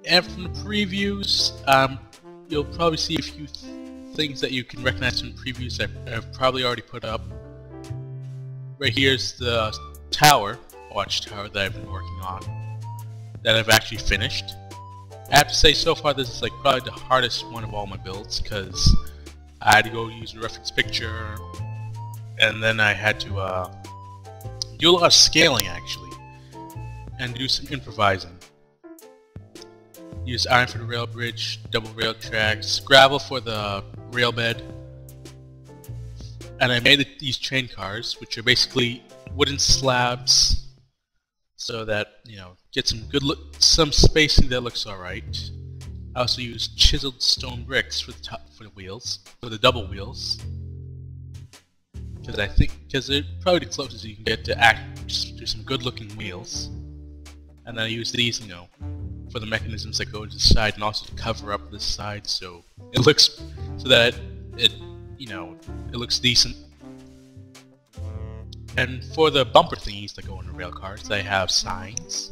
And from the previews, you'll probably see a few things that you can recognize from previews that I've probably already put up. Right here's the tower, watchtower that I've been working on, that I've actually finished. I have to say, so far this is like probably the hardest one of all my builds, because I had to go use a reference picture, and then I had to do a lot of scaling actually, and do some improvising. Use iron for the rail bridge, double rail tracks, gravel for the rail bed, and I made these train cars, which are basically wooden slabs, so that get some good some spacing that looks all right. I also used chiseled stone bricks for the wheels, for the double wheels, because they're probably the closest you can get to do some good-looking wheels. And then I use these, for the mechanisms that go to the side, and also to cover up this side, so it looks it looks decent. And for the bumper thingies that go in the rail cars, I have signs.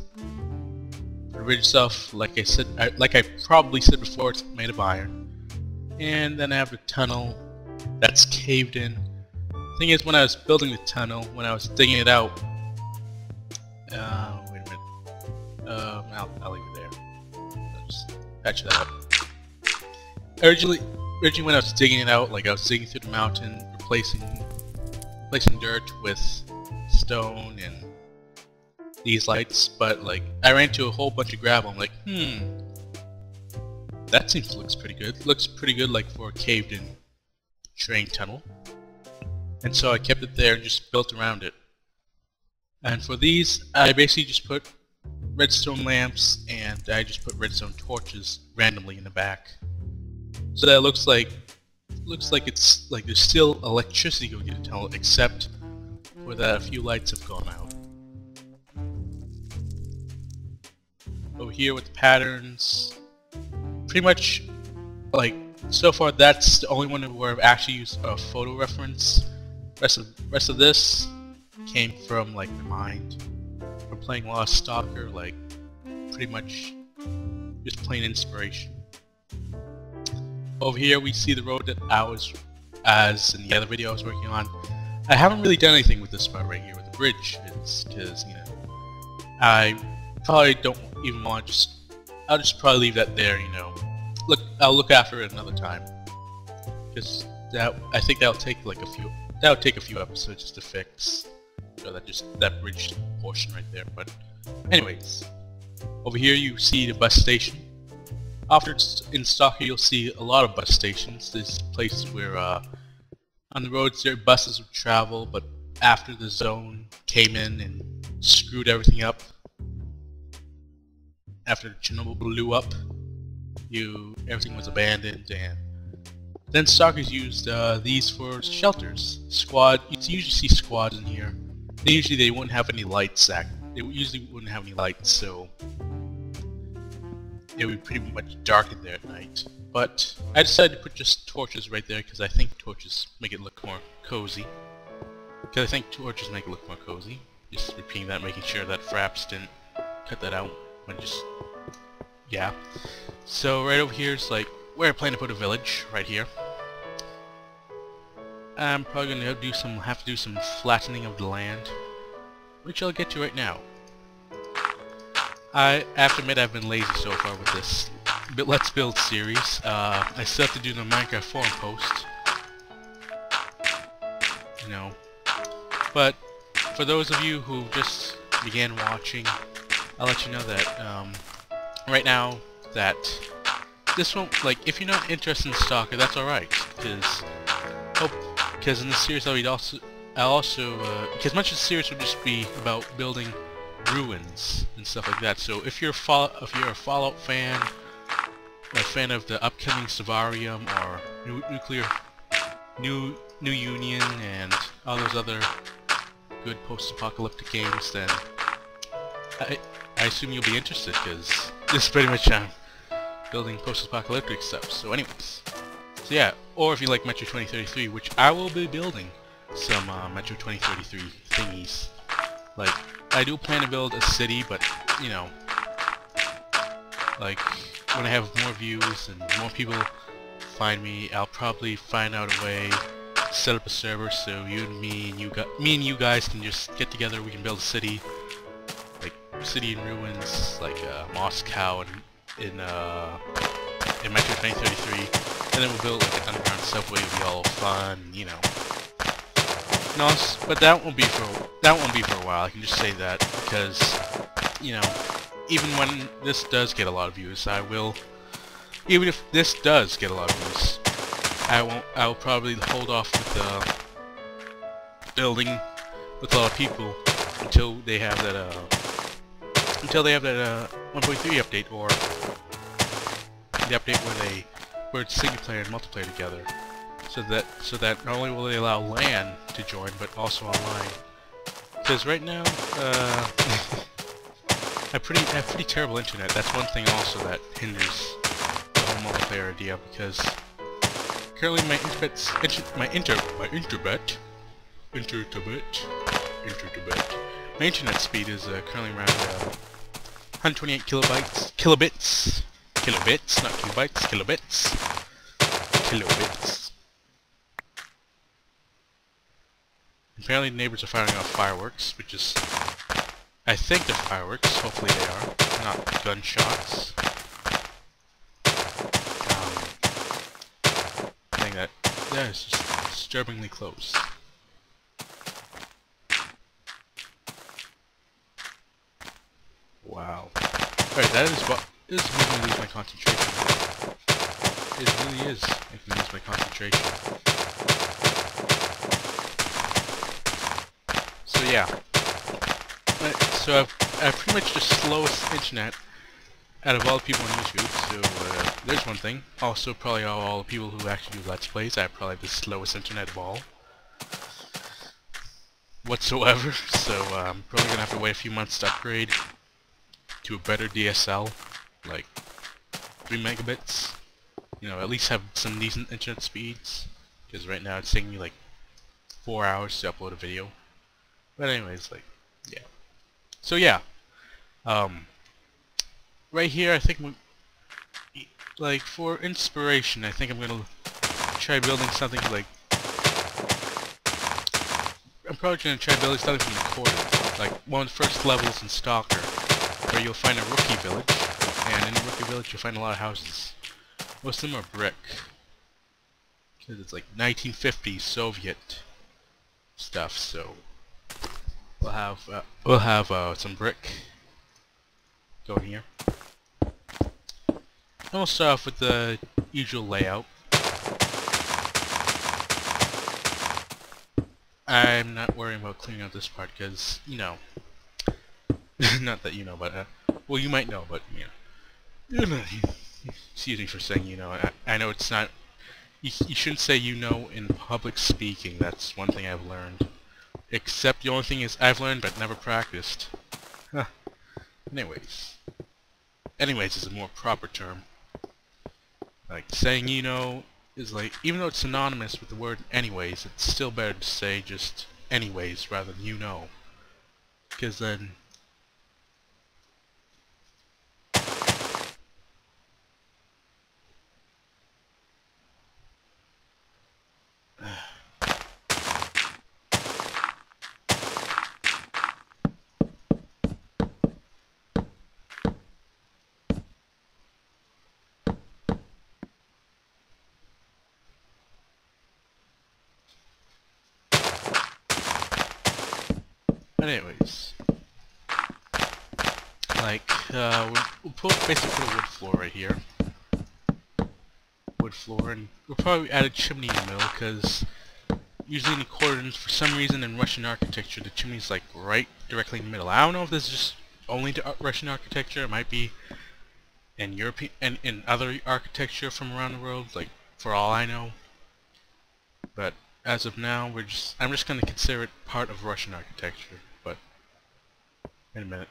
For the bridge itself, like I probably said before, it's made of iron. And then I have the tunnel that's caved in. Thing is, when I was building the tunnel, when I was digging it out, wait a minute. I'll leave it there. I'll just patch that up. Originally when I was digging it out, like I was digging through the mountain, replacing dirt with stone and these lights, but like I ran into a whole bunch of gravel. I'm like, that looks pretty good. Looks pretty good, like for a caved-in train tunnel. And so I kept it there and just built around it. And for these, I basically just put redstone lamps, and I just put redstone torches randomly in the back, so that it looks like it's like there's still electricity going to the tunnel, except for that a few lights have gone out. Over here with the patterns, pretty much like so far that's the only one where I've actually used a photo reference. Rest of this came from like my mind, from playing a lot of Stalker, like pretty much just plain inspiration. Over here we see the road that I was, as in the other video I was working on. I haven't really done anything with this part right here with the bridge, because I probably don't even want to I'll just probably leave that there, I'll look after it another time, because I think that'll take a few episodes just to fix. So that bridge portion right there. But anyways, over here you see the bus station. Often in Stalker you'll see a lot of bus stations. There's places where on the roads there buses would travel, but after the zone came in and screwed everything up, after Chernobyl blew up, everything was abandoned, and then Stalkers used these for shelters. You usually see squads in here. They wouldn't have any lights. They usually wouldn't have any lights, so it would be pretty much dark in there at night. But I decided to put just torches right there, because I think torches make it look more cozy. Just repeating that, making sure that Fraps didn't cut that out. Yeah. So right over here is like where I plan to put a village, right here. I'm probably gonna have to do some flattening of the land, which I'll get to right now. I have to admit I've been lazy so far with this Let's Build series. I still have to do the Minecraft forum post, But for those of you who just began watching, I'll let you know that right now that this won't, like, if you're not interested in Stalker, that's alright, because in the series I'll also, because much of the series will just be about building ruins and stuff like that. So if you're a Fallout fan, a fan of the upcoming Savarium or New Union and all those other good post-apocalyptic games, then I assume you'll be interested, because this is pretty much building post-apocalyptic stuff. So anyways, so yeah, or if you like Metro 2033, which I will be building some Metro 2033 thingies. Like, I do plan to build a city, but you know, like when I have more views and more people find me, I'll probably find out a way to set up a server so you and me and you guys can just get together. We can build a city, like city in ruins, like Moscow in Metro 2033, and then we'll build like an underground subway. It'll be all fun, you know. No, but that won't be for a while. I can just say that because, you know, even when this does get a lot of views, even if this does get a lot of views, I will probably hold off with building with a lot of people until they have that 1.3 update, or the update where it's single player and multiplayer together. So that not only will they allow LAN to join, but also online. Because right now, I have pretty terrible internet. That's one thing also that hinders the whole multiplayer idea. Because currently my internet speed is currently around 128 kilobits, not kilobytes, kilobits. Apparently the neighbors are firing off fireworks, which is, I think they're fireworks, hopefully they are, not gunshots. I think that is just disturbingly close. Wow. Alright, that is making me lose my concentration. It really is making me lose my concentration. So yeah, so I've pretty much the slowest internet out of all the people on YouTube, so there's one thing. Also probably all the people who actually do Let's Plays, I have probably the slowest internet of all whatsoever, so I'm probably gonna have to wait a few months to upgrade to a better DSL, like 3 megabits, you know, at least have some decent internet speeds, because right now it's taking me like 4 hours to upload a video. But anyways, like, yeah. So yeah, right here, I think, like, for inspiration, I think I'm gonna try building something like, I'm probably gonna try building something from the corner, like one of the first levels in Stalker, where you'll find a rookie village, and in the rookie village you'll find a lot of houses. Most of them are brick, because it's like 1950s Soviet stuff, so we'll have some brick going here. And we'll start off with the usual layout. I'm not worrying about cleaning out this part because, you know, not that you know, but well, you might know, but you know, excuse me for saying you know. I know it's not. You shouldn't say you know in public speaking. That's one thing I've learned. Except the only thing is I've learned but never practiced. Huh. Anyways is a more proper term. Like saying you know is like, even though it's synonymous with the word anyways, it's still better to say just anyways rather than you know. Because then anyways, like, we'll basically put a wood floor right here. wood floor, and we'll probably add a chimney in the middle, because usually in accordance, for some reason in Russian architecture, the chimney's like right directly in the middle. I don't know if this is just only to Russian architecture. It might be in European and in other architecture from around the world, like for all I know. But as of now, I'm just going to consider it part of Russian architecture. But in a minute.